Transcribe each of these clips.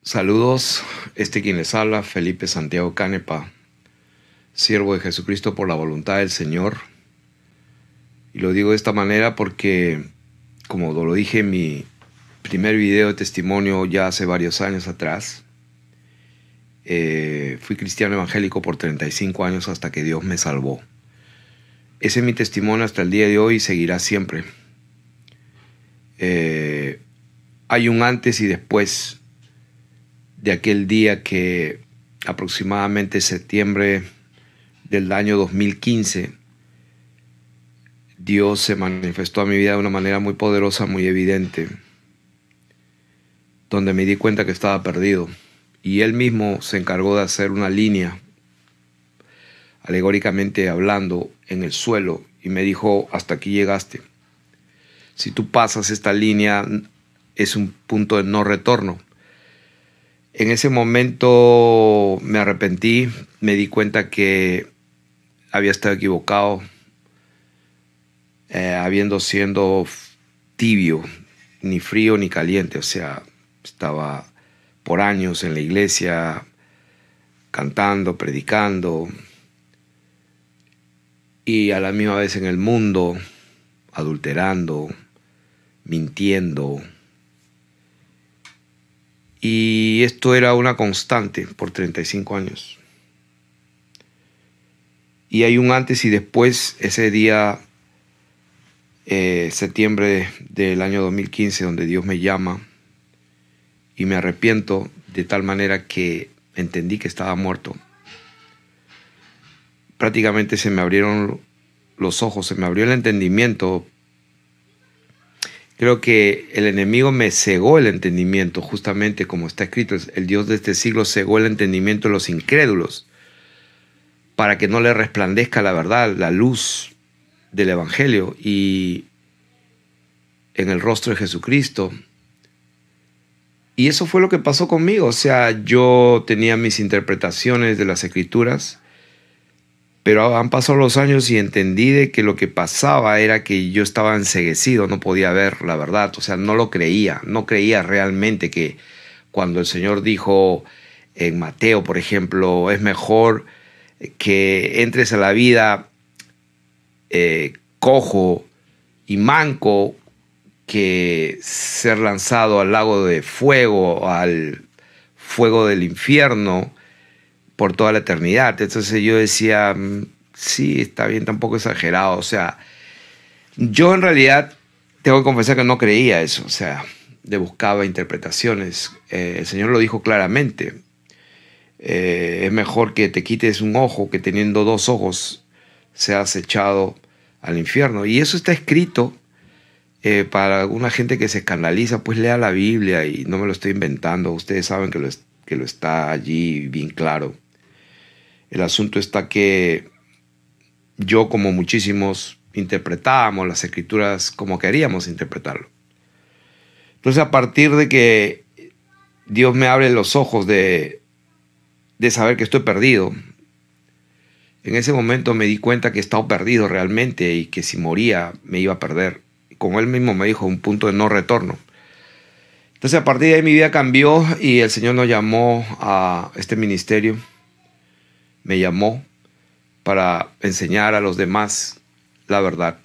Saludos, quien les habla, Felipe Santiago Canepa, siervo de Jesucristo por la voluntad del Señor. Y lo digo de esta manera porque, como lo dije en mi primer video de testimonio ya hace varios años atrás, fui cristiano evangélico por 35 años hasta que Dios me salvó. Ese es mi testimonio hasta el día de hoy y seguirá siempre. Hay un antes y después de aquel día que aproximadamente septiembre del año 2015, Dios se manifestó a mi vida de una manera muy poderosa, muy evidente, donde me di cuenta que estaba perdido. Y Él mismo se encargó de hacer una línea, alegóricamente hablando, en el suelo, y me dijo: hasta aquí llegaste. Si tú pasas esta línea, es un punto de no retorno. En ese momento me arrepentí, me di cuenta que había estado equivocado, habiendo sido tibio, ni frío ni caliente. O sea, estaba por años en la iglesia, cantando, predicando, y a la misma vez en el mundo, adulterando, mintiendo. Y esto era una constante por 35 años. Y hay un antes y después, ese día, septiembre del año 2015, donde Dios me llama y me arrepiento de tal manera que entendí que estaba muerto. Prácticamente se me abrieron los ojos, se me abrió el entendimiento. Creo que el enemigo me cegó el entendimiento, justamente como está escrito: el Dios de este siglo cegó el entendimiento de los incrédulos, para que no le resplandezca la verdad, la luz del Evangelio y en el rostro de Jesucristo. Y eso fue lo que pasó conmigo. O sea, yo tenía mis interpretaciones de las Escrituras, pero han pasado los años y entendí de que lo que pasaba era que yo estaba enceguecido, no podía ver la verdad. O sea, no lo creía, no creía realmente que cuando el Señor dijo en Mateo, por ejemplo, es mejor que entres a la vida cojo y manco que ser lanzado al lago de fuego, al fuego del infierno por toda la eternidad. Entonces yo decía, sí, está bien, tampoco exagerado. O sea, yo en realidad tengo que confesar que no creía eso. O sea, le buscaba interpretaciones. El Señor lo dijo claramente. Es mejor que te quites un ojo que teniendo dos ojos seas echado al infierno. Y eso está escrito. Para alguna gente que se escandaliza, pues lea la Biblia, y no me lo estoy inventando. Ustedes saben que lo está allí bien claro. El asunto está que yo, como muchísimos, interpretábamos las Escrituras como queríamos interpretarlo. Entonces, a partir de que Dios me abre los ojos de saber que estoy perdido, en ese momento me di cuenta que he estado perdido realmente y que si moría me iba a perder. Como Él mismo me dijo, un punto de no retorno. Entonces, a partir de ahí mi vida cambió y el Señor nos llamó a este ministerio. Me llamó para enseñar a los demás la verdad,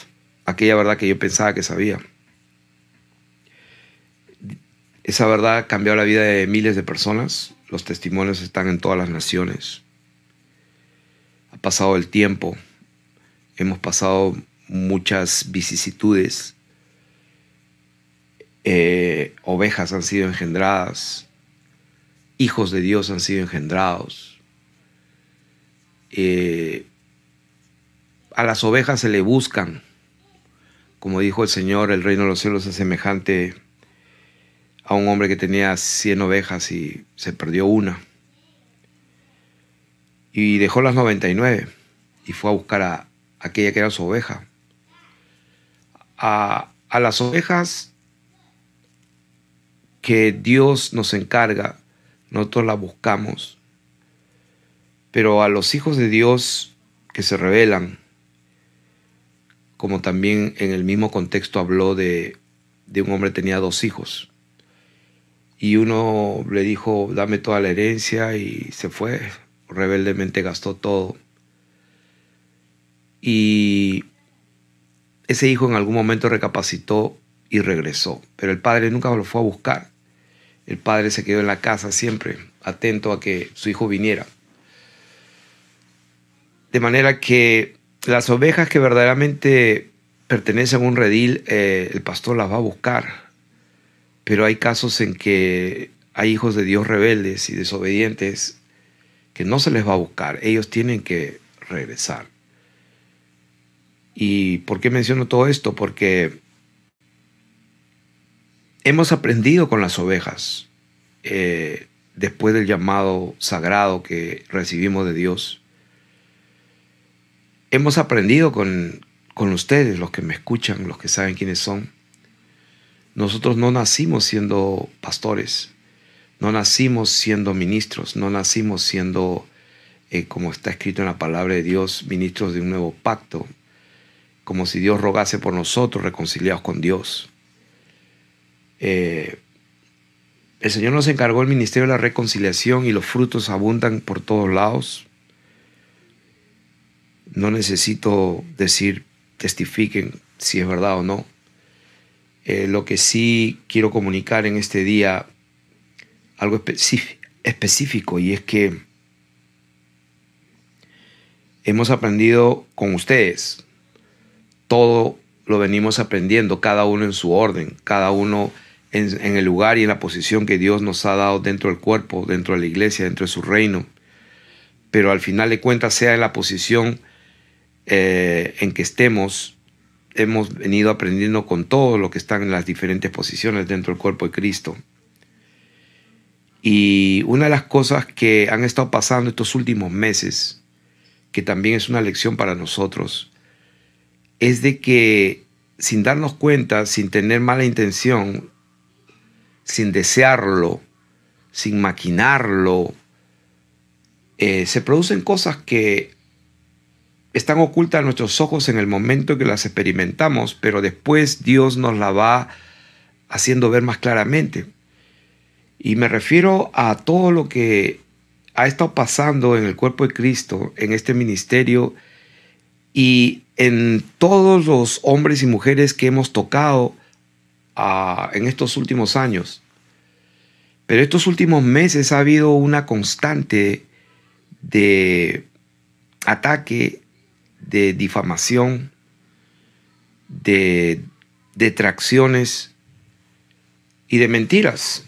aquella verdad que yo pensaba que sabía. Esa verdad cambió la vida de miles de personas. Los testimonios están en todas las naciones. Ha pasado el tiempo, hemos pasado muchas vicisitudes. Ovejas han sido engendradas, hijos de Dios han sido engendrados. A las ovejas se le buscan. Como dijo el Señor, el reino de los cielos es semejante a un hombre que tenía 100 ovejas y se perdió una. Y dejó las 99 y fue a buscar a aquella que era su oveja. A las ovejas que Dios nos encarga, nosotros la buscamos. Pero a los hijos de Dios que se rebelan, como también en el mismo contexto habló de un hombre que tenía 2 hijos. Y uno le dijo, dame toda la herencia, y se fue. Rebeldemente gastó todo. Y ese hijo en algún momento recapacitó y regresó. Pero el padre nunca lo fue a buscar. El padre se quedó en la casa siempre, atento a que su hijo viniera. De manera que las ovejas que verdaderamente pertenecen a un redil, el pastor las va a buscar. Pero hay casos en que hay hijos de Dios rebeldes y desobedientes que no se les va a buscar. Ellos tienen que regresar. ¿Y por qué menciono todo esto? Porque hemos aprendido con las ovejas después del llamado sagrado que recibimos de Dios. Hemos aprendido con ustedes, los que me escuchan, los que saben quiénes son. Nosotros no nacimos siendo pastores, no nacimos siendo ministros, no nacimos siendo, como está escrito en la palabra de Dios, ministros de un nuevo pacto, como si Dios rogase por nosotros, reconciliados con Dios. El Señor nos encargó el ministerio de la reconciliación y los frutos abundan por todos lados. No necesito decir, testifiquen si es verdad o no. Lo que sí quiero comunicar en este día, algo específico, y es que hemos aprendido con ustedes. Todo lo venimos aprendiendo, cada uno en su orden, cada uno en el lugar y en la posición que Dios nos ha dado dentro del cuerpo, dentro de la iglesia, dentro de su reino. Pero al final de cuentas, sea en la posición en que estemos, hemos venido aprendiendo con todo lo que están en las diferentes posiciones dentro del cuerpo de Cristo. Y una de las cosas que han estado pasando estos últimos meses, que también es una lección para nosotros, es de que sin darnos cuenta, sin tener mala intención, sin desearlo, sin maquinarlo, se producen cosas que están ocultas a nuestros ojos en el momento que las experimentamos, pero después Dios nos la va haciendo ver más claramente. Y me refiero a todo lo que ha estado pasando en el cuerpo de Cristo, en este ministerio y en todos los hombres y mujeres que hemos tocado en estos últimos años. Pero estos últimos meses ha habido una constante de ataque, de difamación, de detracciones y de mentiras.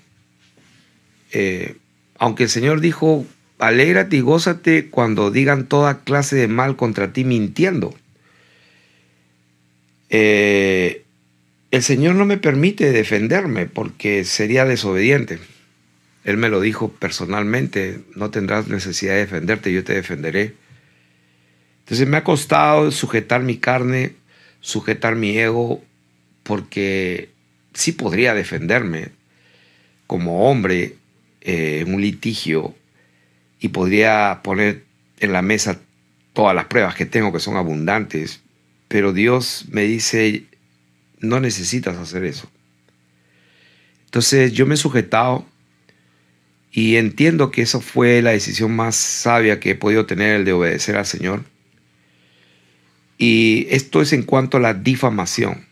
Aunque el Señor dijo, alégrate y gózate cuando digan toda clase de mal contra ti mintiendo. El Señor no me permite defenderme porque sería desobediente. Él me lo dijo personalmente, no tendrás necesidad de defenderte, yo te defenderé. Entonces me ha costado sujetar mi carne, sujetar mi ego, porque sí podría defenderme como hombre en un litigio y podría poner en la mesa todas las pruebas que tengo, que son abundantes, pero Dios me dice, no necesitas hacer eso. Entonces yo me he sujetado y entiendo que esa fue la decisión más sabia que he podido tener, el de obedecer al Señor. Y esto es en cuanto a la difamación.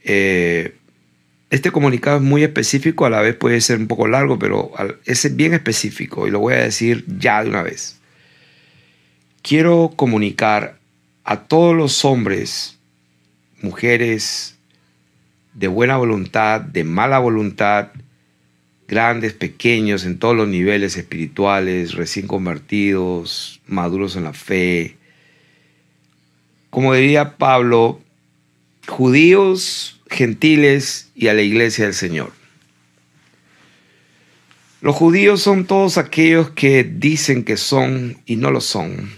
Este comunicado es muy específico, a la vez puede ser un poco largo, pero es bien específico y lo voy a decir ya de una vez. Quiero comunicar a todos los hombres, mujeres de buena voluntad, de mala voluntad, grandes, pequeños, en todos los niveles espirituales, recién convertidos, maduros en la fe. Como diría Pablo, judíos, gentiles y a la iglesia del Señor. Los judíos son todos aquellos que dicen que son y no lo son.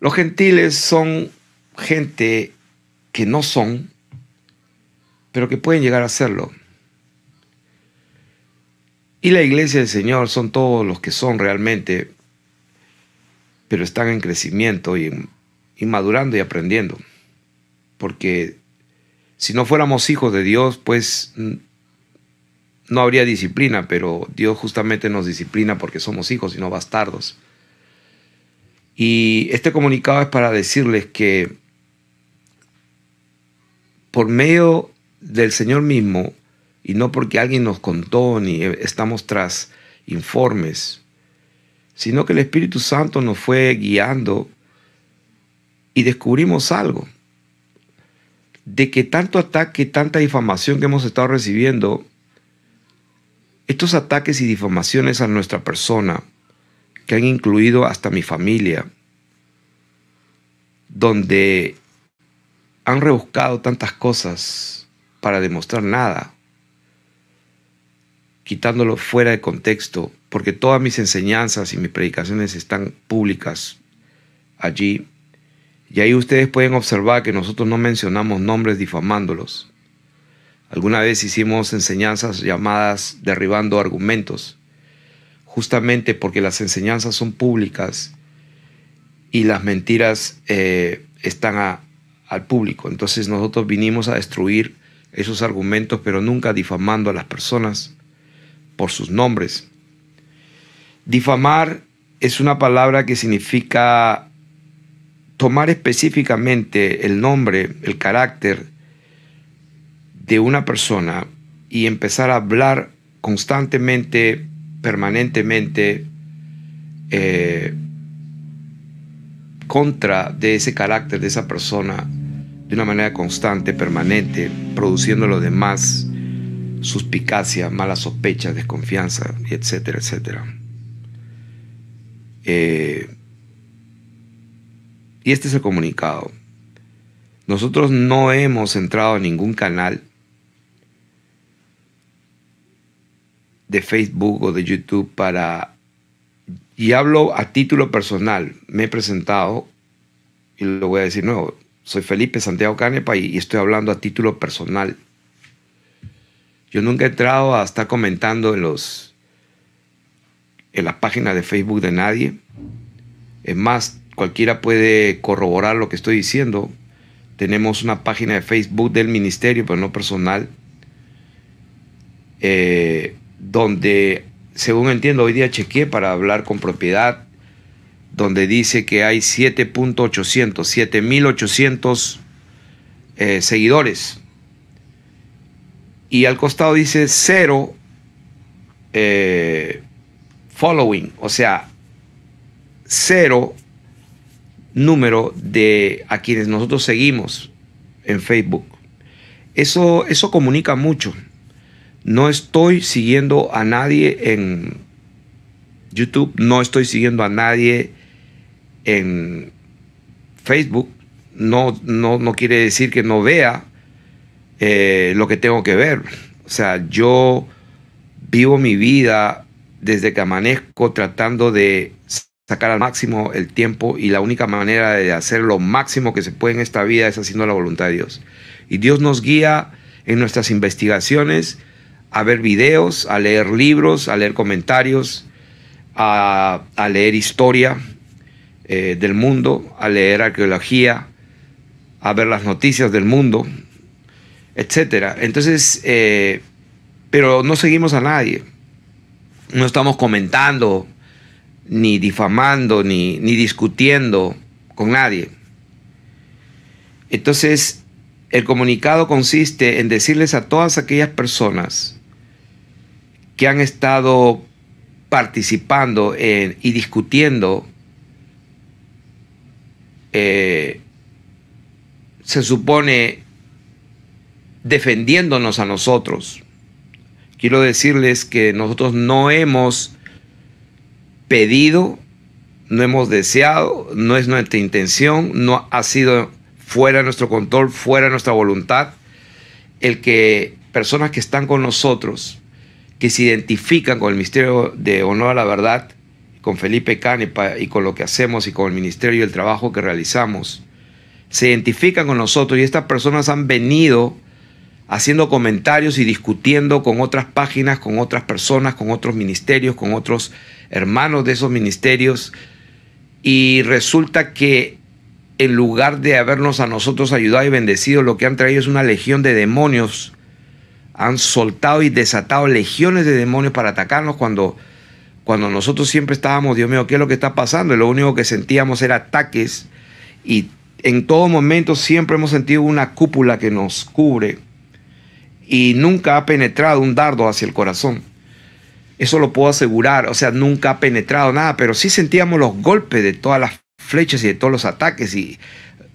Los gentiles son gente que no son, pero que pueden llegar a serlo. Y la iglesia del Señor son todos los que son realmente, pero están en crecimiento y madurando y aprendiendo. Porque si no fuéramos hijos de Dios, pues no habría disciplina, pero Dios justamente nos disciplina porque somos hijos y no bastardos. Y este comunicado es para decirles que por medio del Señor mismo, y no porque alguien nos contó ni estamos tras informes, sino que el Espíritu Santo nos fue guiando y descubrimos algo, de que tanto ataque, tanta difamación que hemos estado recibiendo, estos ataques y difamaciones a nuestra persona, que han incluido hasta mi familia, donde han rebuscado tantas cosas para demostrar nada, quitándolo fuera de contexto, porque todas mis enseñanzas y mis predicaciones están públicas allí. Y ahí ustedes pueden observar que nosotros no mencionamos nombres difamándolos. Alguna vez hicimos enseñanzas llamadas derribando argumentos, justamente porque las enseñanzas son públicas y las mentiras están al público. Entonces nosotros vinimos a destruir esos argumentos, pero nunca difamando a las personas por sus nombres. Difamar es una palabra que significa tomar específicamente el nombre, el carácter de una persona y empezar a hablar constantemente, permanentemente, contra de ese carácter de esa persona de una manera constante, permanente, produciendo lo demás suspicacia, malas sospechas, desconfianza, etcétera, etcétera. Y este es el comunicado. Nosotros no hemos entrado a ningún canal de Facebook o de YouTube y hablo a título personal. Me he presentado y lo voy a decir nuevo. Soy Felipe Santiago Canepa y estoy hablando a título personal. Yo nunca he entrado a estar comentando en las páginas de Facebook de nadie. Es más, cualquiera puede corroborar lo que estoy diciendo. Tenemos una página de Facebook del ministerio, pero no personal, donde, según entiendo, hoy día chequeé para hablar con propiedad, donde dice que hay 7.800 seguidores. Y al costado dice 0 following, o sea, 0 número de a quienes nosotros seguimos en Facebook. Eso comunica mucho. No estoy siguiendo a nadie en YouTube, no estoy siguiendo a nadie en Facebook. No quiere decir que no vea lo que tengo que ver. O sea, yo vivo mi vida desde que amanezco tratando de sacar al máximo el tiempo, y la única manera de hacer lo máximo que se puede en esta vida es haciendo la voluntad de Dios. Y Dios nos guía en nuestras investigaciones a ver videos, a leer libros, a leer comentarios, a leer historia del mundo, a leer arqueología, a ver las noticias del mundo, etcétera. Entonces, pero no seguimos a nadie. No estamos comentando, ni difamando, ni discutiendo con nadie. Entonces, el comunicado consiste en decirles a todas aquellas personas que han estado participando y discutiendo, se supone defendiéndonos a nosotros. Quiero decirles que nosotros no hemos pedido, no hemos deseado, no es nuestra intención, no ha sido fuera de nuestro control, fuera de nuestra voluntad, el que personas que están con nosotros, que se identifican con el Ministerio de Honor a la Verdad, con Felipe Canepa y con lo que hacemos y con el ministerio y el trabajo que realizamos, se identifican con nosotros, y estas personas han venido haciendo comentarios y discutiendo con otras páginas, con otras personas, con otros ministerios, con otros hermanos de esos ministerios, y resulta que en lugar de habernos a nosotros ayudado y bendecido, lo que han traído es una legión de demonios han soltado y desatado legiones de demonios para atacarnos cuando nosotros siempre estábamos, Dios mío, ¿qué es lo que está pasando? Y lo único que sentíamos era ataques, y en todo momento siempre hemos sentido una cúpula que nos cubre y nunca ha penetrado un dardo hacia el corazón. Eso lo puedo asegurar, o sea, nunca ha penetrado nada, pero sí sentíamos los golpes de todas las flechas y de todos los ataques,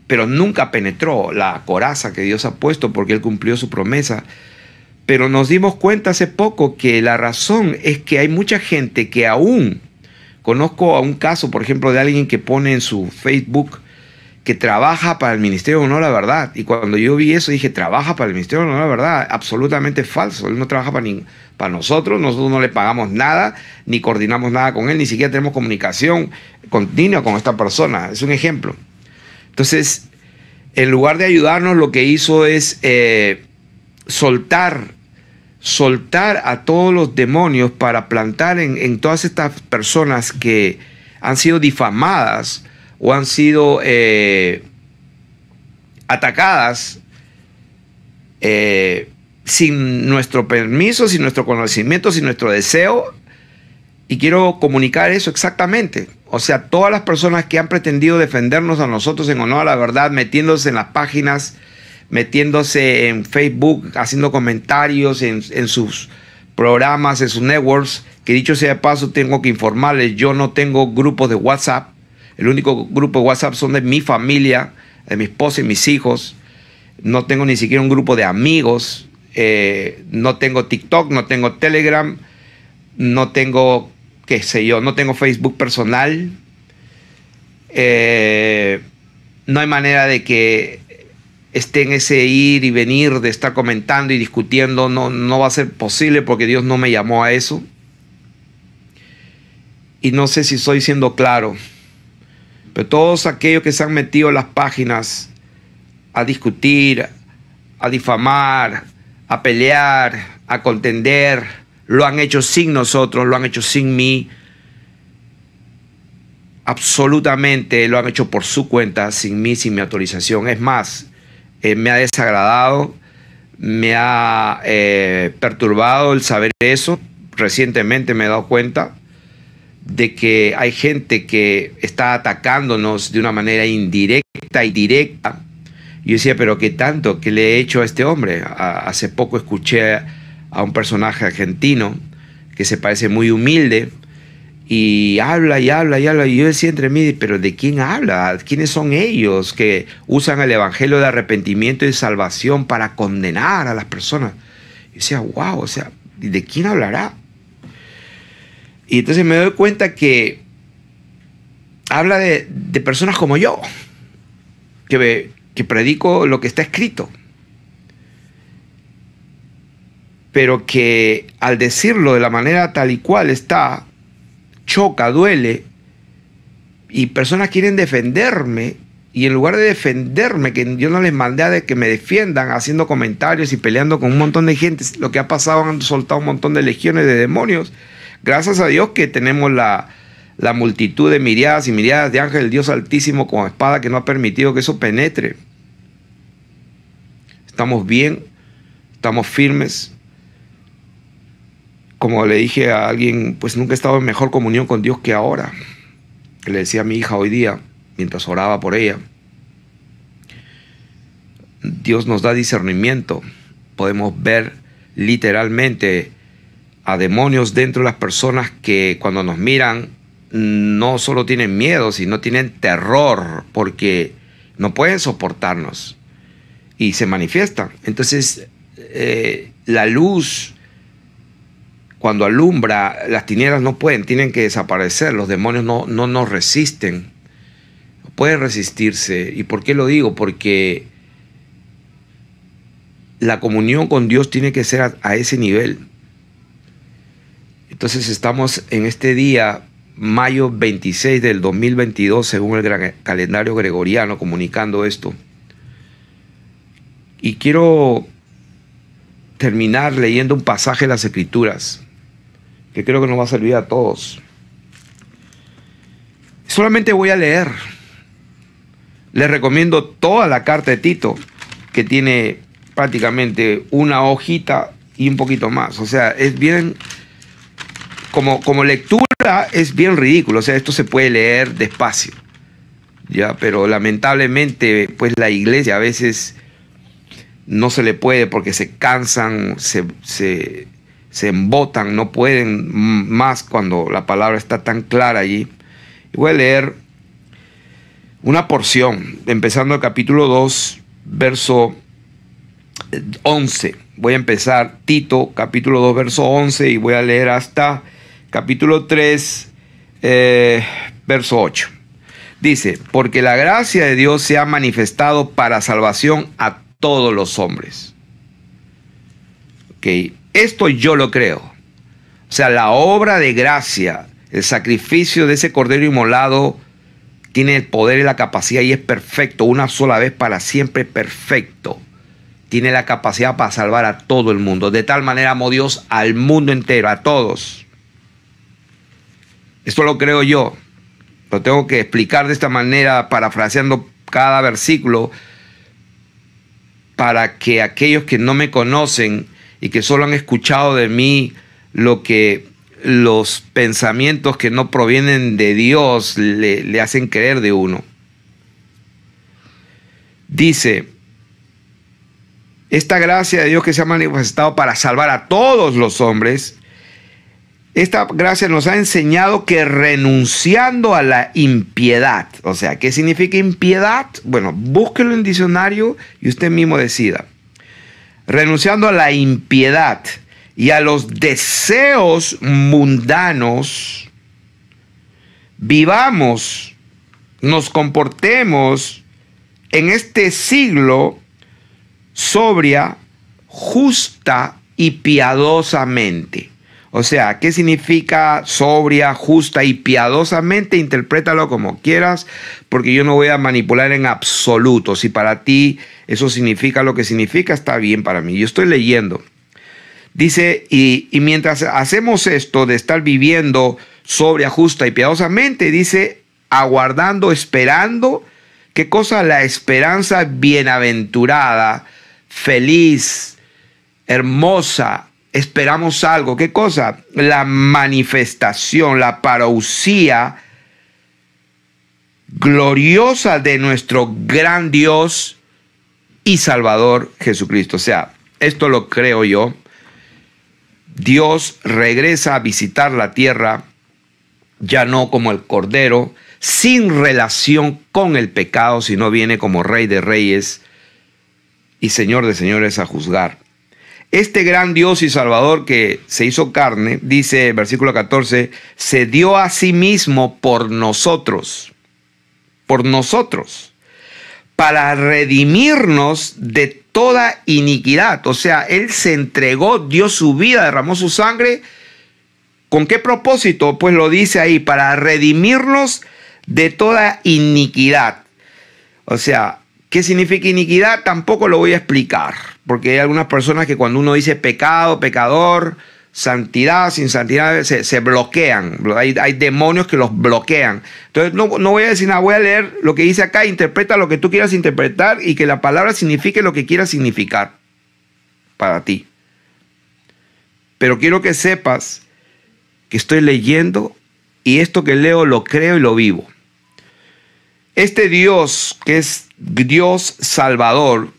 pero nunca penetró la coraza que Dios ha puesto, porque Él cumplió su promesa. Pero nos dimos cuenta hace poco que la razón es que hay mucha gente que aún, conozco a un caso, por ejemplo, de alguien que pone en su Facebook que trabaja para el Ministerio de Honor a la Verdad. Y cuando yo vi eso dije, ¿trabaja para el Ministerio de Honor a la Verdad? Absolutamente falso. Él no trabaja para nosotros no le pagamos nada, ni coordinamos nada con él, ni siquiera tenemos comunicación continua con esta persona. Es un ejemplo. Entonces, en lugar de ayudarnos, lo que hizo es soltar a todos los demonios para plantar en todas estas personas que han sido difamadas o han sido atacadas sin nuestro permiso, sin nuestro conocimiento, sin nuestro deseo. Y quiero comunicar eso exactamente. O sea, todas las personas que han pretendido defendernos a nosotros en honor a la verdad, metiéndose en las páginas, metiéndose en Facebook, haciendo comentarios en sus programas, en sus networks, que dicho sea de paso, tengo que informarles, yo no tengo grupos de WhatsApp. El único grupo de WhatsApp son de mi familia, de mi esposa y mis hijos. No tengo ni siquiera un grupo de amigos. No tengo TikTok, no tengo Telegram, no tengo, qué sé yo, no tengo Facebook personal. No hay manera de que esté en ese ir y venir de estar comentando y discutiendo. No va a ser posible porque Dios no me llamó a eso. Y no sé si estoy siendo claro. Pero todos aquellos que se han metido en las páginas a discutir, a difamar, a pelear, a contender, lo han hecho sin nosotros, lo han hecho sin mí. Absolutamente lo han hecho por su cuenta, sin mí, sin mi autorización. Es más, me ha desagradado, me ha perturbado el saber eso. Recientemente me he dado cuenta de que hay gente que está atacándonos de una manera indirecta y directa. Yo decía, pero ¿qué tanto? ¿Qué le he hecho a este hombre? Hace poco escuché a un personaje argentino que se parece muy humilde y habla y habla y habla. Y yo decía entre mí, ¿pero de quién habla? ¿Quiénes son ellos que usan el evangelio de arrepentimiento y de salvación para condenar a las personas? Yo decía, wow, o sea, ¿de quién hablará? Y entonces me doy cuenta que habla de personas como yo, que predico lo que está escrito, pero que al decirlo de la manera tal y cual está, choca, duele, y personas quieren defenderme, y en lugar de defenderme, que yo no les mandé a que me defiendan haciendo comentarios y peleando con un montón de gente, lo que ha pasado, han soltado un montón de legiones de demonios. Gracias a Dios que tenemos la multitud de miriadas y miriadas de ángeles del Dios Altísimo con espada que no ha permitido que eso penetre. Estamos bien, estamos firmes. Como le dije a alguien, pues nunca he estado en mejor comunión con Dios que ahora. Que le decía a mi hija hoy día, mientras oraba por ella. Dios nos da discernimiento. Podemos ver literalmente a demonios dentro de las personas que cuando nos miran no solo tienen miedo, sino tienen terror porque no pueden soportarnos y se manifiestan. Entonces la luz, cuando alumbra, las tinieblas no pueden, tienen que desaparecer. Los demonios no nos resisten, no pueden resistirse. ¿Y por qué lo digo? Porque la comunión con Dios tiene que ser a ese nivel. Entonces estamos en este día, mayo 26 del 2022, según el calendario gregoriano, comunicando esto. Y quiero terminar leyendo un pasaje de las Escrituras que creo que nos va a servir a todos. Solamente voy a leer. Les recomiendo toda la carta de Tito, que tiene prácticamente una hojita y un poquito más. O sea, es bien, como lectura es bien ridículo. O sea, esto se puede leer despacio, ¿ya? Pero lamentablemente, pues la iglesia a veces no se le puede porque se cansan, se embotan, no pueden más cuando la palabra está tan clara allí. Y voy a leer una porción, empezando el capítulo 2, verso 11. Voy a empezar Tito, capítulo 2, verso 11, y voy a leer hasta capítulo 3, verso 8. Dice, porque la gracia de Dios se ha manifestado para salvación a todos los hombres. Ok, esto yo lo creo. O sea, la obra de gracia, el sacrificio de ese cordero inmolado, tiene el poder y la capacidad y es perfecto, una sola vez para siempre perfecto. Tiene la capacidad para salvar a todo el mundo. De tal manera amó Dios al mundo entero, a todos. Esto lo creo yo. Lo tengo que explicar de esta manera, parafraseando cada versículo, para que aquellos que no me conocen y que solo han escuchado de mí los pensamientos que no provienen de Dios le hacen creer de uno. Dice, esta gracia de Dios que se ha manifestado para salvar a todos los hombres, esta gracia nos ha enseñado que renunciando a la impiedad, o sea, ¿qué significa impiedad? Bueno, búsquelo en diccionario y usted mismo decida. Renunciando a la impiedad y a los deseos mundanos, vivamos, nos comportemos en este siglo sobria, justa y piadosamente. O sea, ¿qué significa sobria, justa y piadosamente? Interprétalo como quieras, porque yo no voy a manipular en absoluto. Si para ti eso significa lo que significa, está bien para mí. Yo estoy leyendo. Dice, y mientras hacemos esto de estar viviendo sobria, justa y piadosamente, dice, aguardando, esperando, ¿qué cosa? La esperanza bienaventurada, feliz, hermosa. Esperamos algo. ¿Qué cosa? La manifestación, la parousia gloriosa de nuestro gran Dios y Salvador Jesucristo. O sea, esto lo creo yo. Dios regresa a visitar la tierra, ya no como el Cordero, sin relación con el pecado, sino viene como Rey de Reyes y Señor de Señores a juzgar. Este gran Dios y Salvador que se hizo carne, dice versículo 14, se dio a sí mismo por nosotros, para redimirnos de toda iniquidad. O sea, Él se entregó, dio su vida, derramó su sangre. ¿Con qué propósito? Pues lo dice ahí, para redimirnos de toda iniquidad. O sea, ¿qué significa iniquidad? Tampoco lo voy a explicar, porque hay algunas personas que cuando uno dice pecado, pecador, santidad, sin santidad, se bloquean. Hay demonios que los bloquean. Entonces no voy a decir nada, voy a leer lo que dice acá, interpreta lo que tú quieras interpretar y que la palabra signifique lo que quiera significar para ti. Pero quiero que sepas que estoy leyendo y esto que leo lo creo y lo vivo. Este Dios, que es Dios Salvador,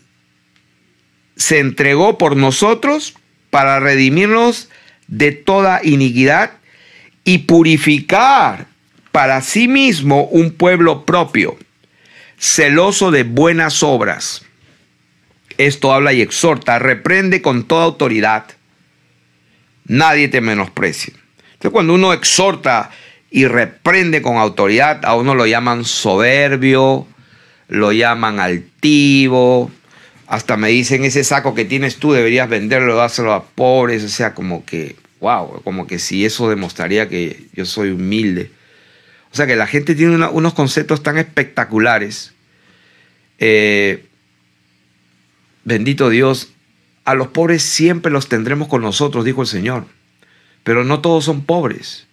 se entregó por nosotros para redimirnos de toda iniquidad y purificar para sí mismo un pueblo propio, celoso de buenas obras. Esto habla y exhorta, reprende con toda autoridad. Nadie te menosprecie. Entonces, cuando uno exhorta y reprende con autoridad, a uno lo llaman soberbio, lo llaman altivo. Hasta me dicen, ese saco que tienes tú deberías venderlo, dárselo a pobres. O sea, como que, wow, como que si eso demostraría que yo soy humilde. O sea, que la gente tiene unos conceptos tan espectaculares. Bendito Dios, a los pobres siempre los tendremos con nosotros, dijo el Señor. Pero no todos son pobres.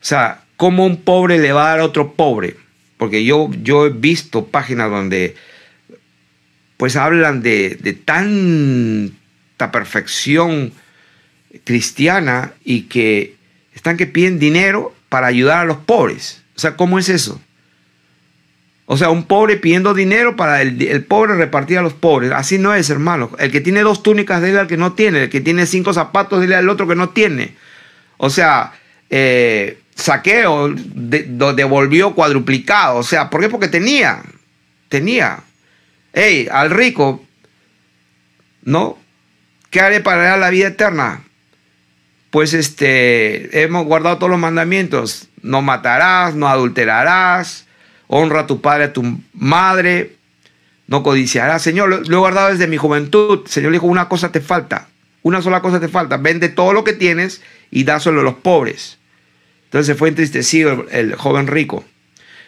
O sea, ¿cómo un pobre le va a dar a otro pobre? Porque yo he visto páginas donde pues hablan de tan esta perfección cristiana y que están que piden dinero para ayudar a los pobres. O sea, ¿cómo es eso? O sea, un pobre pidiendo dinero para el pobre repartir a los pobres. Así no es, hermano. El que tiene 2 túnicas, dele al que no tiene. El que tiene 5 zapatos, dele al otro que no tiene. O sea, Zaqueo devolvió cuadruplicado. O sea, ¿por qué? Porque tenía. Hey, al rico, ¿no? ¿Qué haré para dar la vida eterna? Pues hemos guardado todos los mandamientos. No matarás, no adulterarás, honra a tu padre, a tu madre, no codiciarás. Señor, lo he guardado desde mi juventud. Señor le dijo, una cosa te falta, una sola cosa te falta. Vende todo lo que tienes y dáselo a los pobres. Entonces se fue entristecido el joven rico.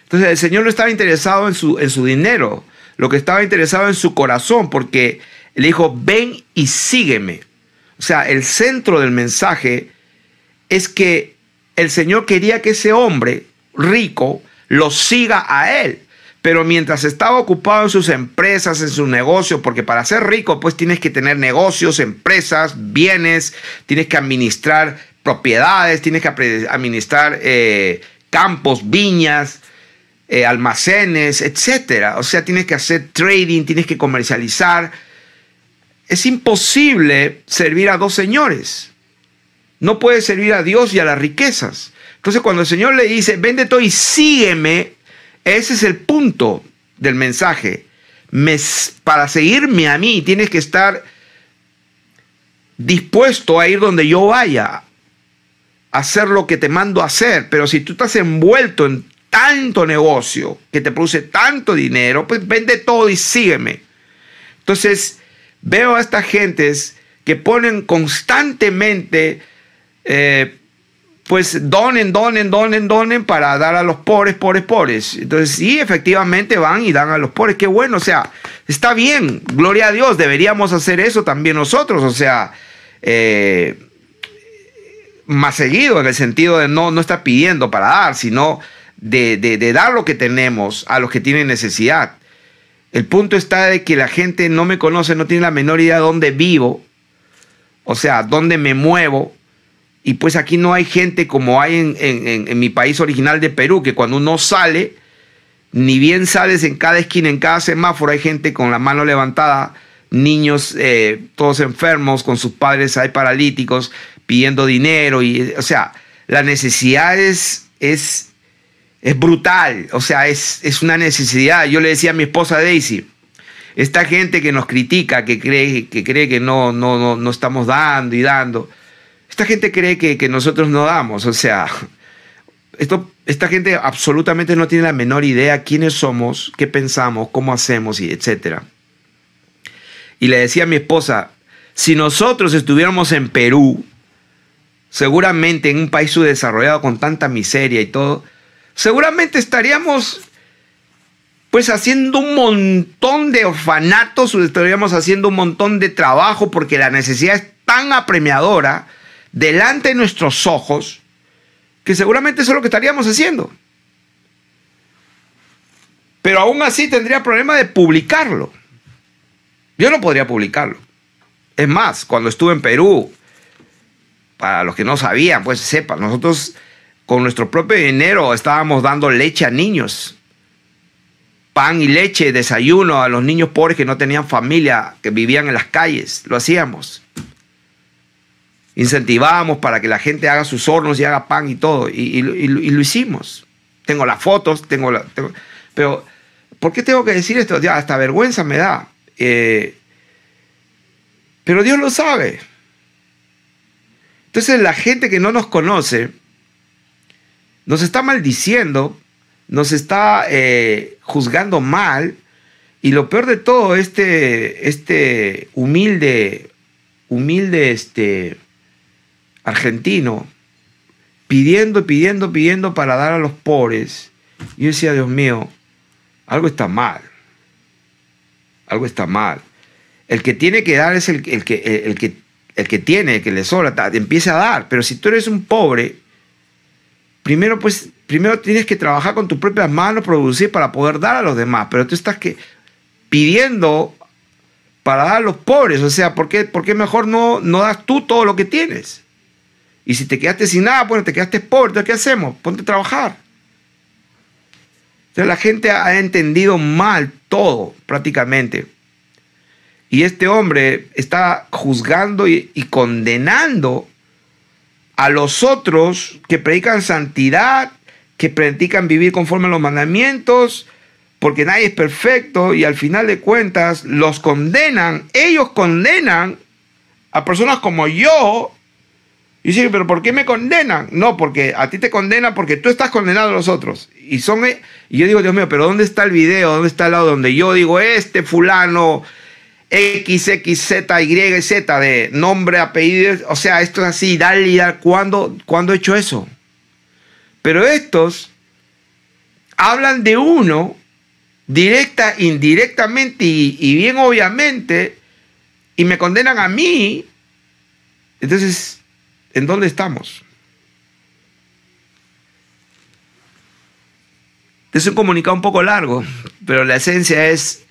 Entonces el Señor no estaba interesado en su dinero, lo que estaba interesado en su corazón, porque le dijo, ven y sígueme. O sea, el centro del mensaje es que el Señor quería que ese hombre rico lo siga a él. Pero mientras estaba ocupado en sus empresas, en sus negocios, porque para ser rico pues tienes que tener negocios, empresas, bienes, tienes que administrar propiedades, tienes que administrar campos, viñas, almacenes, etcétera. O sea, tienes que hacer trading, tienes que comercializar. Es imposible servir a 2 señores. No puedes servir a Dios y a las riquezas. Entonces, cuando el Señor le dice, vende todo y sígueme, ese es el punto del mensaje. Para seguirme a mí, tienes que estar dispuesto a ir donde yo vaya, a hacer lo que te mando a hacer. Pero si tú estás envuelto en tanto negocio que te produce tanto dinero, pues vende todo y sígueme. Entonces, veo a estas gentes que ponen constantemente, pues donen para dar a los pobres. Entonces sí, efectivamente van y dan a los pobres. Qué bueno, o sea, está bien, gloria a Dios, deberíamos hacer eso también nosotros, o sea, más seguido, en el sentido de no estar pidiendo para dar, sino de dar lo que tenemos a los que tienen necesidad. El punto está de que la gente no me conoce, no tiene la menor idea de dónde vivo, o sea, dónde me muevo. Y pues aquí no hay gente como hay en mi país original de Perú, que cuando uno sale, ni bien sales en cada esquina, en cada semáforo, hay gente con la mano levantada, niños todos enfermos, con sus padres ahí paralíticos, pidiendo dinero. O sea, la necesidad es brutal, o sea, es una necesidad. Yo le decía a mi esposa Daisy, esta gente que nos critica, que cree que no estamos dando y dando, esta gente cree que nosotros no damos. O sea, esta gente absolutamente no tiene la menor idea quiénes somos, qué pensamos, cómo hacemos, y etcétera. Y le decía a mi esposa, si nosotros estuviéramos en Perú, seguramente en un país subdesarrollado con tanta miseria y todo, seguramente estaríamos pues haciendo un montón de orfanatos, estaríamos haciendo un montón de trabajo, porque la necesidad es tan apremiadora delante de nuestros ojos, que seguramente eso es lo que estaríamos haciendo. Pero aún así tendría problema de publicarlo. Yo no podría publicarlo. Es más, cuando estuve en Perú, para los que no sabían, pues sepan, nosotros con nuestro propio dinero estábamos dando leche a niños. Pan y leche, desayuno a los niños pobres que no tenían familia, que vivían en las calles. Lo hacíamos. Incentivábamos para que la gente haga sus hornos y haga pan y todo. Y lo hicimos. Tengo las fotos, pero ¿por qué tengo que decir esto? Ya, hasta vergüenza me da. Pero Dios lo sabe. Entonces la gente que no nos conoce nos está maldiciendo, nos está juzgando mal. Y lo peor de todo, este humilde argentino, pidiendo para dar a los pobres. Yo decía, Dios mío, algo está mal. Algo está mal. El que tiene que dar es el que tiene, el que le sobra, empieza a dar. Pero si tú eres un pobre, primero tienes que trabajar con tus propias manos, producir para poder dar a los demás. Pero tú estás pidiendo para dar a los pobres. O sea, ¿por qué mejor no das tú todo lo que tienes? Y si te quedaste sin nada, pues te quedaste pobre, entonces ¿qué hacemos? Ponte a trabajar. Entonces la gente ha entendido mal todo, prácticamente. Y este hombre está juzgando y condenando a los otros que predican santidad, que predican vivir conforme a los mandamientos, porque nadie es perfecto, y al final de cuentas los condenan. Ellos condenan a personas como yo. Y dicen, ¿pero por qué me condenan? No, porque a ti te condenan porque tú estás condenando a los otros. Y yo digo, Dios mío, pero ¿dónde está el video? ¿Dónde está el lado donde yo digo, este fulano XXZY Z de nombre, apellido? O sea, esto es así, dale y dar. ¿Cuándo he hecho eso? Pero estos hablan de uno directa, indirectamente y bien obviamente, y me condenan a mí. Entonces, ¿en dónde estamos? Es un comunicado un poco largo, pero la esencia es,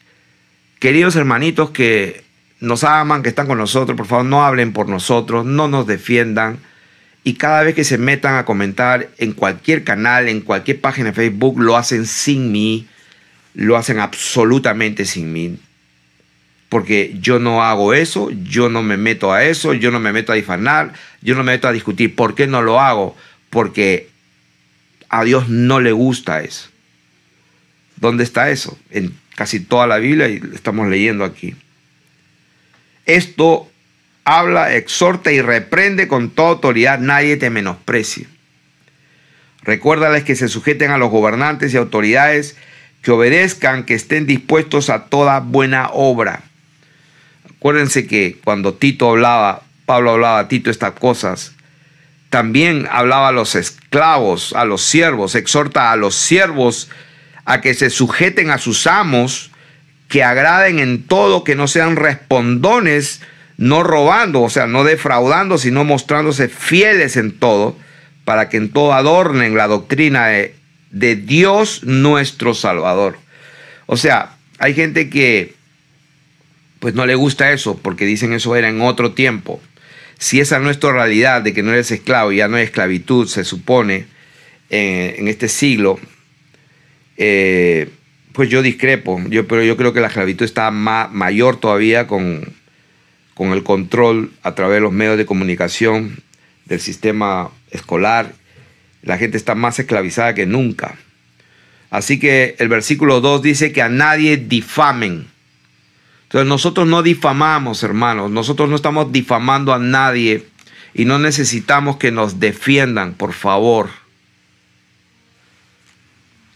queridos hermanitos que nos aman, que están con nosotros, por favor no hablen por nosotros, no nos defiendan, y cada vez que se metan a comentar en cualquier canal, en cualquier página de Facebook, lo hacen sin mí, lo hacen absolutamente sin mí. Porque yo no hago eso, yo no me meto a eso, yo no me meto a difamar, yo no me meto a discutir. ¿Por qué no lo hago? Porque a Dios no le gusta eso. ¿Dónde está eso? En casi toda la Biblia, y estamos leyendo aquí. Esto habla, exhorta y reprende con toda autoridad, nadie te menosprecie. Recuérdales que se sujeten a los gobernantes y autoridades, que obedezcan, que estén dispuestos a toda buena obra. Acuérdense que cuando Pablo hablaba a Tito estas cosas, también hablaba a los esclavos, a los siervos, exhorta a los siervos a que se sujeten a sus amos, que agraden en todo, que no sean respondones, no robando, o sea, no defraudando, sino mostrándose fieles en todo, para que en todo adornen la doctrina de Dios nuestro Salvador. O sea, hay gente que pues no le gusta eso, porque dicen eso era en otro tiempo. Si esa no es tu realidad, de que no eres esclavo, ya no hay esclavitud, se supone, en este siglo, pues yo discrepo. Pero yo creo que la esclavitud está mayor todavía con el control a través de los medios de comunicación, del sistema escolar. La gente está más esclavizada que nunca. Así que el versículo 2 dice que a nadie difamen. Entonces nosotros no difamamos, hermanos. Nosotros no estamos difamando a nadie y no necesitamos que nos defiendan, por favor.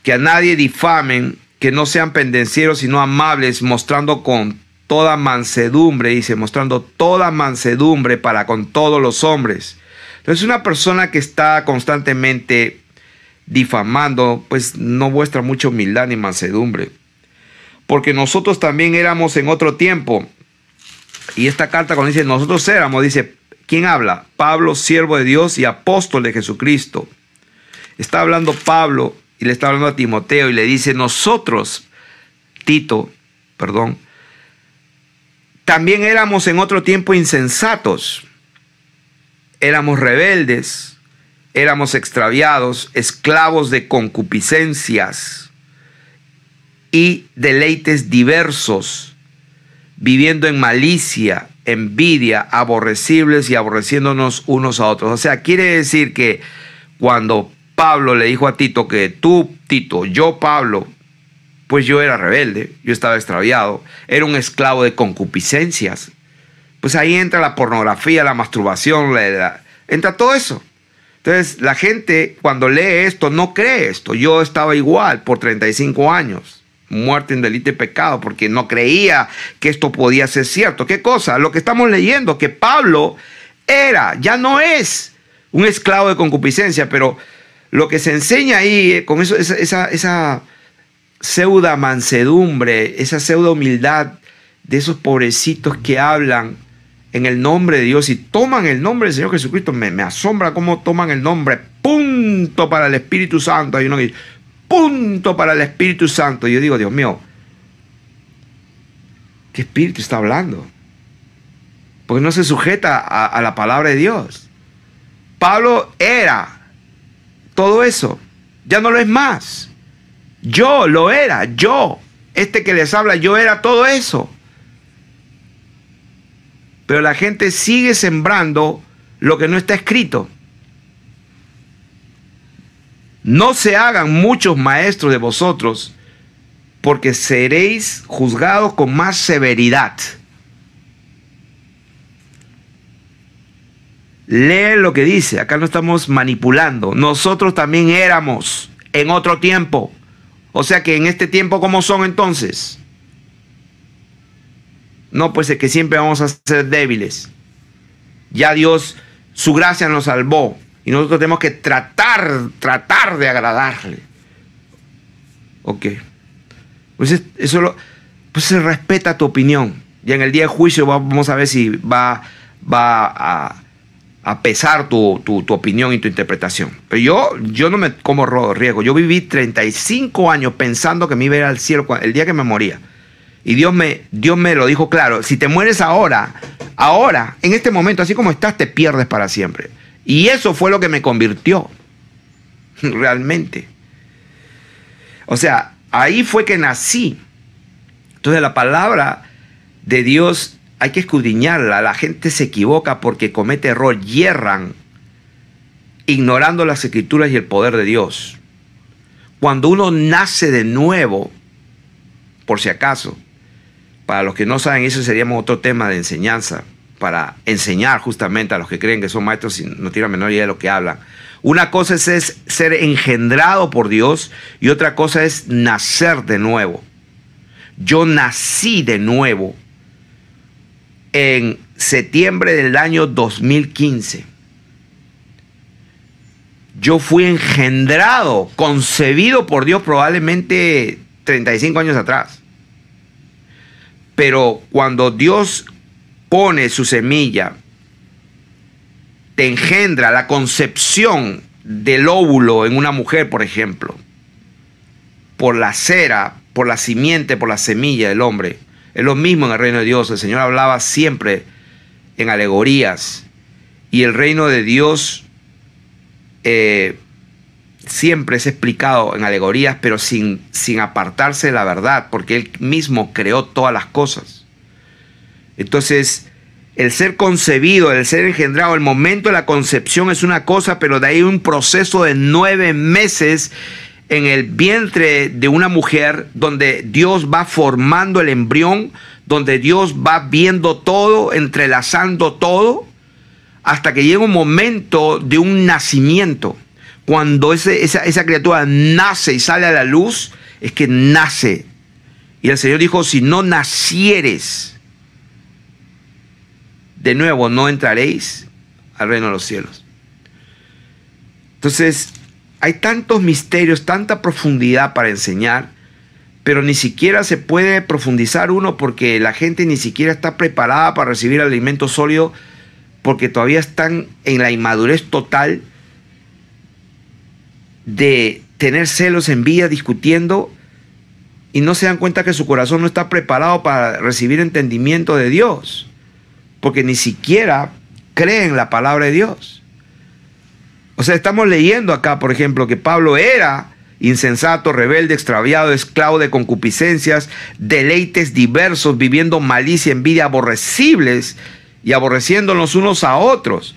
Que a nadie difamen, que no sean pendencieros, sino amables, mostrando con toda mansedumbre, dice, mostrando toda mansedumbre para con todos los hombres. Entonces una persona que está constantemente difamando, pues no muestra mucha humildad ni mansedumbre. Porque nosotros también éramos en otro tiempo. Y esta carta cuando dice nosotros éramos, dice, ¿quién habla? Pablo, siervo de Dios y apóstol de Jesucristo. Está hablando Pablo y le está hablando a Timoteo y le dice, nosotros, también éramos en otro tiempo insensatos. Éramos rebeldes, éramos extraviados, esclavos de concupiscencias y deleites diversos, viviendo en malicia, envidia, aborrecibles y aborreciéndonos unos a otros. O sea, quiere decir que cuando Pablo le dijo a Tito que tú, Tito, yo, Pablo, pues yo era rebelde, yo estaba extraviado, era un esclavo de concupiscencias. Pues ahí entra la pornografía, la masturbación, entra todo eso. Entonces la gente cuando lee esto no cree esto. Yo estaba igual por 35 años. Muerte en delito y pecado, porque no creía que esto podía ser cierto. ¿Qué cosa? Lo que estamos leyendo, que Pablo ya no es un esclavo de concupiscencia, pero lo que se enseña ahí, con eso, esa pseudo mansedumbre, esa pseudo humildad de esos pobrecitos que hablan en el nombre de Dios y toman el nombre del Señor Jesucristo. Me asombra cómo toman el nombre. Punto para el Espíritu Santo. Hay uno que dice, punto para el Espíritu Santo. Yo digo, Dios mío, ¿Qué espíritu está hablando? Porque no se sujeta a la palabra de Dios. Pablo era todo eso. Ya no lo es más. Yo lo era. Yo, que les habla, yo era todo eso. Pero la gente sigue sembrando lo que no está escrito. No se hagan muchos maestros de vosotros, porque seréis juzgados con más severidad. Lee lo que dice. Acá no estamos manipulando. Nosotros también éramos en otro tiempo. O sea que en este tiempo, ¿cómo son entonces? No, pues es que siempre vamos a ser débiles. Ya Dios, su gracia nos salvó. Y nosotros tenemos que tratar de agradarle. Ok. Pues eso pues se respeta tu opinión. Ya en el día de juicio vamos a ver si va a pesar tu opinión y tu interpretación. Pero yo no me como riesgo. Yo viví 35 años pensando que me iba a ir al cielo el día que me moría. Y Dios me lo dijo claro. Si te mueres ahora, en este momento, así como estás, te pierdes para siempre. Y eso fue lo que me convirtió. Realmente. O sea, ahí fue que nací. Entonces la palabra de Dios hay que escudriñarla. La gente se equivoca porque comete error, yerran, ignorando las escrituras y el poder de Dios. Cuando uno nace de nuevo, por si acaso, para los que no saben, eso sería otro tema de enseñanza, para enseñar justamente a los que creen que son maestros y no tienen la menor idea de lo que hablan. Una cosa es ser engendrado por Dios y otra cosa es nacer de nuevo. Yo nací de nuevo en septiembre del año 2015. Yo fui engendrado, concebido por Dios probablemente 35 años atrás. Pero cuando Dios pone su semilla, te engendra la concepción del óvulo en una mujer, por ejemplo, por la cera, por la simiente, por la semilla del hombre. Es lo mismo en el reino de Dios. El Señor hablaba siempre en alegorías. Y el reino de Dios siempre es explicado en alegorías, pero sin apartarse de la verdad, porque Él mismo creó todas las cosas. Entonces, el ser concebido, el ser engendrado, el momento de la concepción es una cosa, pero de ahí un proceso de 9 meses en el vientre de una mujer, donde Dios va formando el embrión, donde Dios va viendo todo, entrelazando todo, hasta que llega un momento de un nacimiento. Cuando esa criatura nace y sale a la luz, es que nace. Y el Señor dijo, si no nacieres de nuevo, no entraréis al reino de los cielos. Entonces, hay tantos misterios, tanta profundidad para enseñar, pero ni siquiera se puede profundizar uno porque la gente ni siquiera está preparada para recibir alimento sólido, porque todavía están en la inmadurez total de tener celos, envidia, discutiendo, y no se dan cuenta que su corazón no está preparado para recibir entendimiento de Dios, porque ni siquiera creen la palabra de Dios. O sea, estamos leyendo acá, por ejemplo, que Pablo era insensato, rebelde, extraviado, esclavo de concupiscencias, deleites diversos, viviendo malicia, envidia, aborrecibles y aborreciéndonos unos a otros.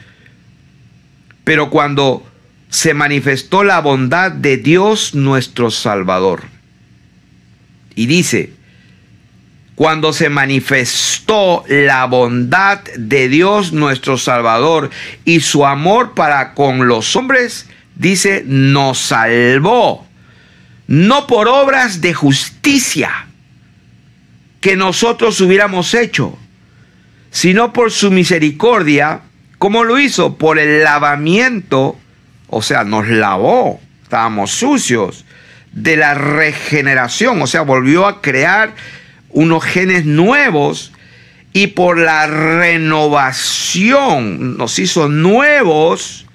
Pero cuando se manifestó la bondad de Dios nuestro Salvador, y dice, cuando se manifestó la bondad de Dios nuestro Salvador y su amor para con los hombres, dice, nos salvó, no por obras de justicia que nosotros hubiéramos hecho, sino por su misericordia. ¿Cómo lo hizo? Por el lavamiento, o sea, nos lavó, estábamos sucios, de la regeneración, o sea, volvió a crear unos genes nuevos, y por la renovación nos hizo nuevos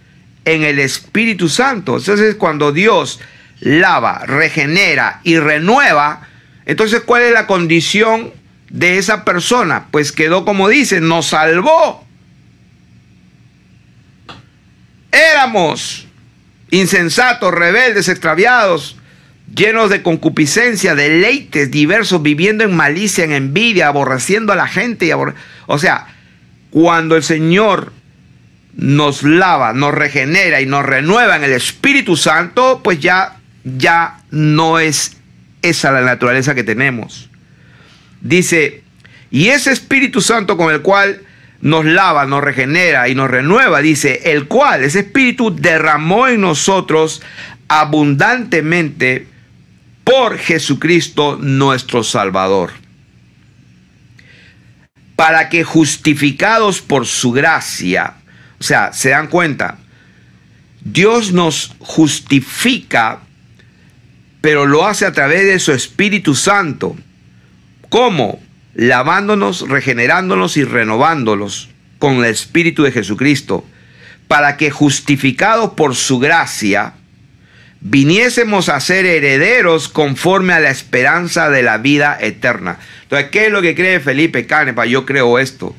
en el Espíritu Santo. Entonces, cuando Dios lava, regenera y renueva, entonces, ¿cuál es la condición de esa persona? Pues quedó como dice, nos salvó. Éramos insensatos, rebeldes, extraviados, llenos de concupiscencia, deleites diversos, viviendo en malicia, en envidia, aborreciendo a la gente. O sea, cuando el Señor nos lava, nos regenera y nos renueva en el Espíritu Santo, pues ya no es esa la naturaleza que tenemos. Dice, y ese Espíritu Santo con el cual nos lava, nos regenera y nos renueva, dice, el cual, ese Espíritu derramó en nosotros abundantemente por Jesucristo nuestro Salvador, para que justificados por su gracia, o sea, se dan cuenta, Dios nos justifica, pero lo hace a través de su Espíritu Santo. ¿Cómo? Lavándonos, regenerándonos y renovándolos con el Espíritu de Jesucristo, para que justificados por su gracia, viniésemos a ser herederos conforme a la esperanza de la vida eterna. Entonces, ¿qué es lo que cree Felipe Canepa? Yo creo esto,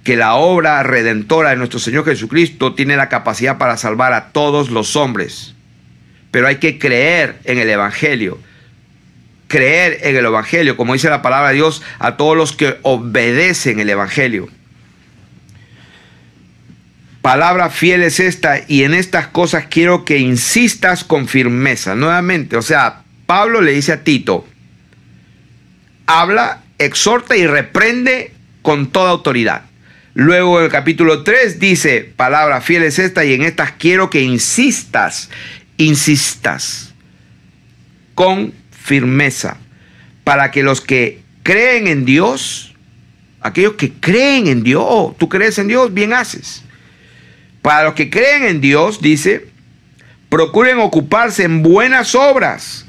que la obra redentora de nuestro Señor Jesucristo tiene la capacidad para salvar a todos los hombres. Pero hay que creer en el Evangelio. Creer en el Evangelio, como dice la palabra de Dios, a todos los que obedecen el Evangelio. Palabra fiel es esta, y en estas cosas quiero que insistas con firmeza. Nuevamente, o sea, Pablo le dice a Tito, habla, exhorta y reprende con toda autoridad. Luego en el capítulo 3 dice, palabra fiel es esta, y en estas quiero que insistas con firmeza, para que los que creen en Dios, aquellos que creen en Dios, oh, tú crees en Dios, bien haces. Para los que creen en Dios, dice, procuren ocuparse en buenas obras.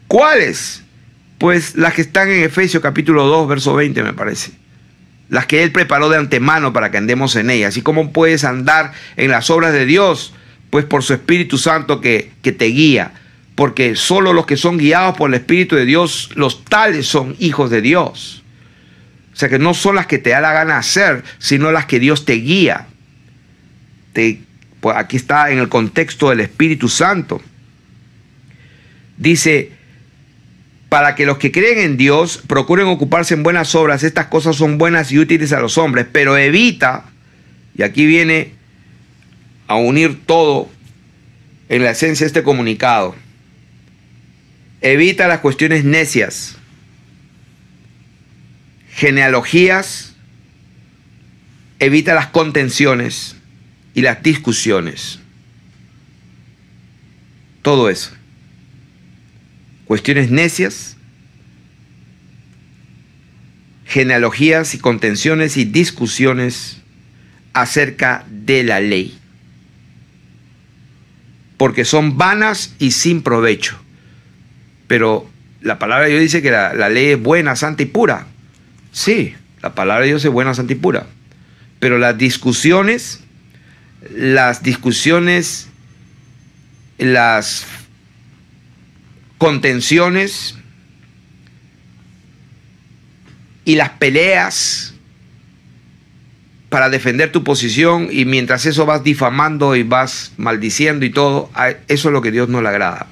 ¿Cuáles? Pues las que están en Efesios capítulo 2, verso 20, me parece. Las que Él preparó de antemano para que andemos en ellas. ¿Y cómo puedes andar en las obras de Dios? Pues por su Espíritu Santo que te guía. Porque solo los que son guiados por el Espíritu de Dios, los tales son hijos de Dios. O sea que no son las que te da la gana hacer, sino las que Dios te guía. Pues aquí está en el contexto del Espíritu Santo. Dice, para que los que creen en Dios procuren ocuparse en buenas obras. Estas cosas son buenas y útiles a los hombres, pero evita, y aquí viene a unir todo en la esencia de este comunicado, evita las cuestiones necias, genealogías, evita las contenciones y las discusiones. Todo eso. Cuestiones necias, genealogías y contenciones y discusiones acerca de la ley. Porque son vanas y sin provecho. Pero la palabra de Dios dice que la ley es buena, santa y pura. Sí, la palabra de Dios es buena, santa y pura. Pero las discusiones, las contenciones y las peleas para defender tu posición, y mientras eso vas difamando y vas maldiciendo y todo, eso es lo que a Dios no le agrada.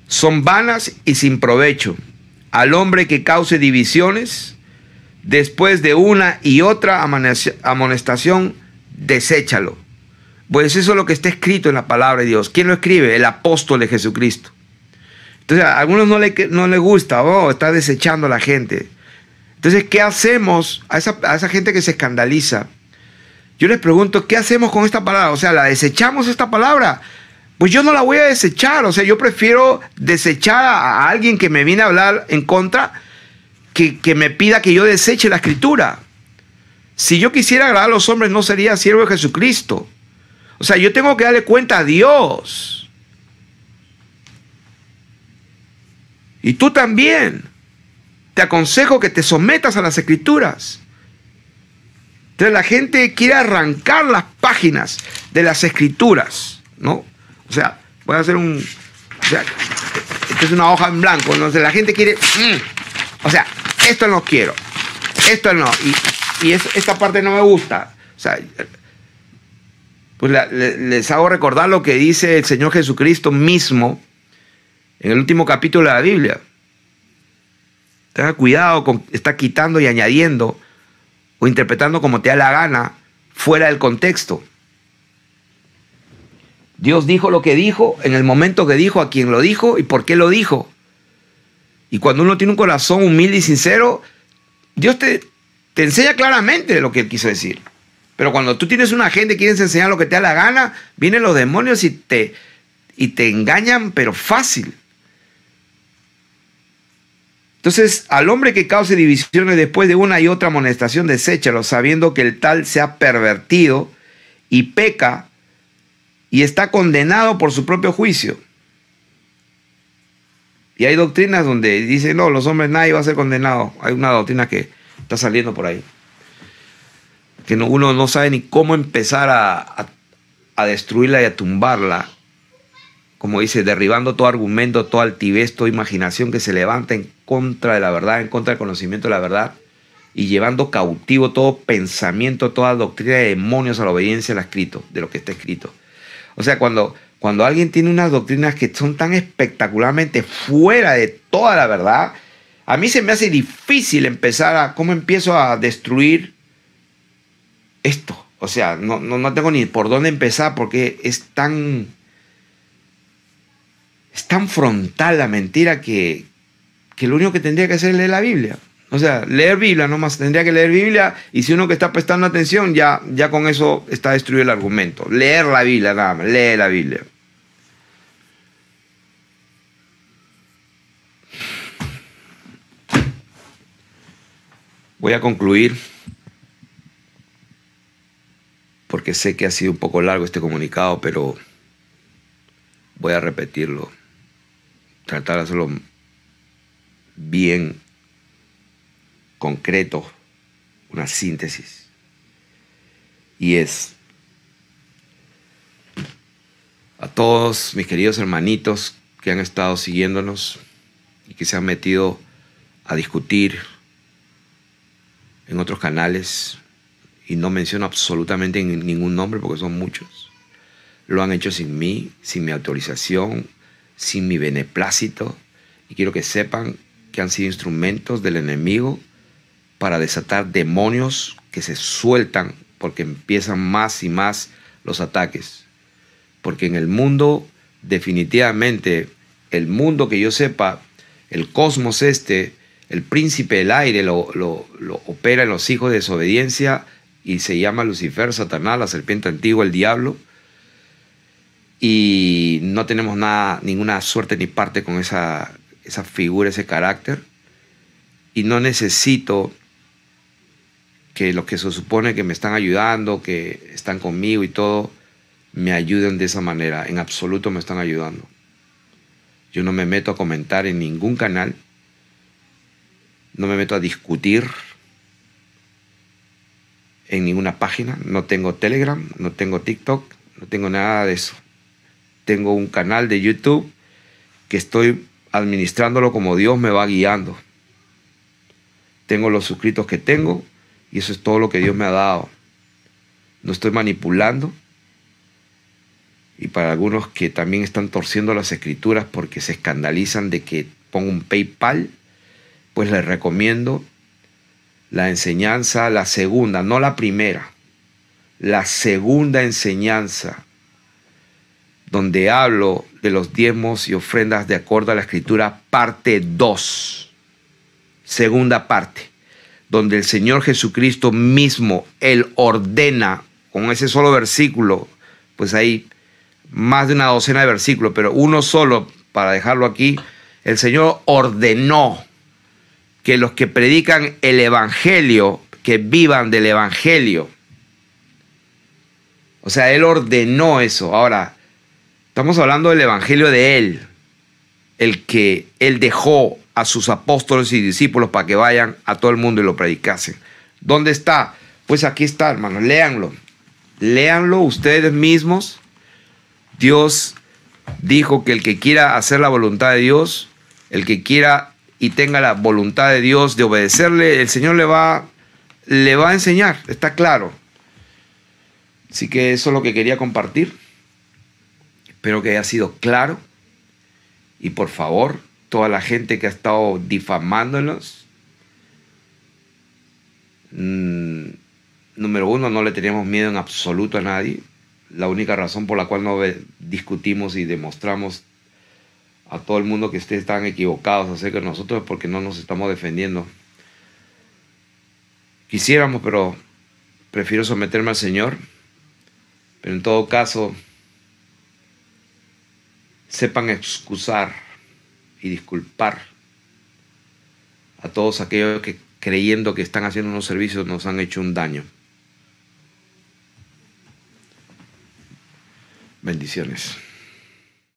Son vanas y sin provecho. Al hombre que cause divisiones, después de una y otra amonestación, deséchalo. Pues eso es lo que está escrito en la palabra de Dios. ¿Quién lo escribe? El apóstol de Jesucristo. Entonces a algunos no le gusta, está desechando a la gente. Entonces, ¿qué hacemos a esa gente que se escandaliza? Yo les pregunto, ¿qué hacemos con esta palabra? O sea, ¿la desechamos esta palabra? Pues yo no la voy a desechar. O sea, yo prefiero desechar a alguien que me viene a hablar en contra que me pida que yo deseche la escritura. Si yo quisiera agradar a los hombres, no sería siervo de Jesucristo. O sea, yo tengo que darle cuenta a Dios. Y tú también. Te aconsejo que te sometas a las escrituras. Entonces la gente quiere arrancar las páginas de las escrituras, ¿no? O sea, voy a hacer un... O sea, entonces es una hoja en blanco, ¿no? O sea, la gente quiere, o sea, esto no quiero, esto no, y esta parte no me gusta. O sea, pues les hago recordar lo que dice el Señor Jesucristo mismo en el último capítulo de la Biblia. Tenga cuidado con estar quitando y añadiendo o interpretando como te da la gana fuera del contexto. Dios dijo lo que dijo, en el momento que dijo, a quien lo dijo y por qué lo dijo. Y cuando uno tiene un corazón humilde y sincero, Dios te enseña claramente lo que Él quiso decir. Pero cuando tú tienes una gente que quieres enseñar lo que te da la gana, vienen los demonios y te engañan, pero fácil. Entonces, al hombre que cause divisiones después de una y otra amonestación, deséchalo, sabiendo que el tal se ha pervertido y peca y está condenado por su propio juicio. Y hay doctrinas donde dicen, no, los hombres nadie va a ser condenado. Hay una doctrina que está saliendo por ahí, que uno no sabe ni cómo empezar a destruirla y a tumbarla. Como dice, derribando todo argumento, toda altivez, toda imaginación que se levanta en contra de la verdad, en contra del conocimiento de la verdad, y llevando cautivo todo pensamiento, toda doctrina de demonios a la obediencia de lo que está escrito. O sea, cuando alguien tiene unas doctrinas que son tan espectacularmente fuera de toda la verdad, a mí se me hace difícil empezar cómo empiezo a destruir esto. O sea, no tengo ni por dónde empezar porque es tan frontal la mentira que lo único que tendría que hacer es leer la Biblia. O sea, leer Biblia nomás, tendría que leer Biblia, y si uno que está prestando atención, ya con eso está destruido el argumento. Leer la Biblia nada más, lee la Biblia. Voy a concluir, porque sé que ha sido un poco largo este comunicado, pero voy a repetirlo. Tratar de hacerlo bien concreto, una síntesis. Y es a todos mis queridos hermanitos que han estado siguiéndonos y que se han metido a discutir en otros canales, y no menciono absolutamente ningún nombre porque son muchos. Lo han hecho sin mí, sin mi autorización, sin mi beneplácito, y quiero que sepan que han sido instrumentos del enemigo para desatar demonios que se sueltan porque empiezan más y más los ataques. Porque en el mundo, definitivamente, el mundo que yo sepa, el cosmos el príncipe del aire lo opera en los hijos de desobediencia y se llama Lucifer, Satanás, la serpiente antigua, el diablo. Y no tenemos ninguna suerte ni parte con esa figura, ese carácter. Y no necesito que los que se supone que me están ayudando, que están conmigo y todo, me ayuden de esa manera. En absoluto me están ayudando. Yo no me meto a comentar en ningún canal. No me meto a discutir en ninguna página. No tengo Telegram, no tengo TikTok, no tengo nada de eso. Tengo un canal de YouTube que estoy administrándolo como Dios me va guiando. Tengo los suscritos que tengo y eso es todo lo que Dios me ha dado. No estoy manipulando. Y para algunos que también están torciendo las escrituras porque se escandalizan de que ponga un PayPal, pues les recomiendo la enseñanza, la segunda, no la primera, la segunda enseñanza, donde hablo de los diezmos y ofrendas de acuerdo a la escritura, parte 2, segunda parte, donde el Señor Jesucristo mismo, Él ordena, con ese solo versículo, pues hay más de una docena de versículos, pero uno solo, para dejarlo aquí, el Señor ordenó que los que predican el Evangelio, que vivan del Evangelio. O sea, Él ordenó eso. Ahora, estamos hablando del Evangelio de Él, el que Él dejó a sus apóstoles y discípulos para que vayan a todo el mundo y lo predicasen. ¿Dónde está? Pues aquí está, hermanos. Léanlo. Léanlo ustedes mismos. Dios dijo que el que quiera hacer la voluntad de Dios, El que quiera y tenga la voluntad de Dios de obedecerle, el Señor le va a enseñar, está claro. Así que eso es lo que quería compartir. Espero que haya sido claro. Y por favor, toda la gente que ha estado difamándonos, número uno, no le teníamos miedo en absoluto a nadie. La única razón por la cual no discutimos y demostramos a todo el mundo que ustedes están equivocados acerca de nosotros es porque no nos estamos defendiendo. Quisiéramos, pero prefiero someterme al Señor. Pero en todo caso, sepan excusar y disculpar a todos aquellos que, creyendo que están haciendo unos servicios, nos han hecho un daño. Bendiciones.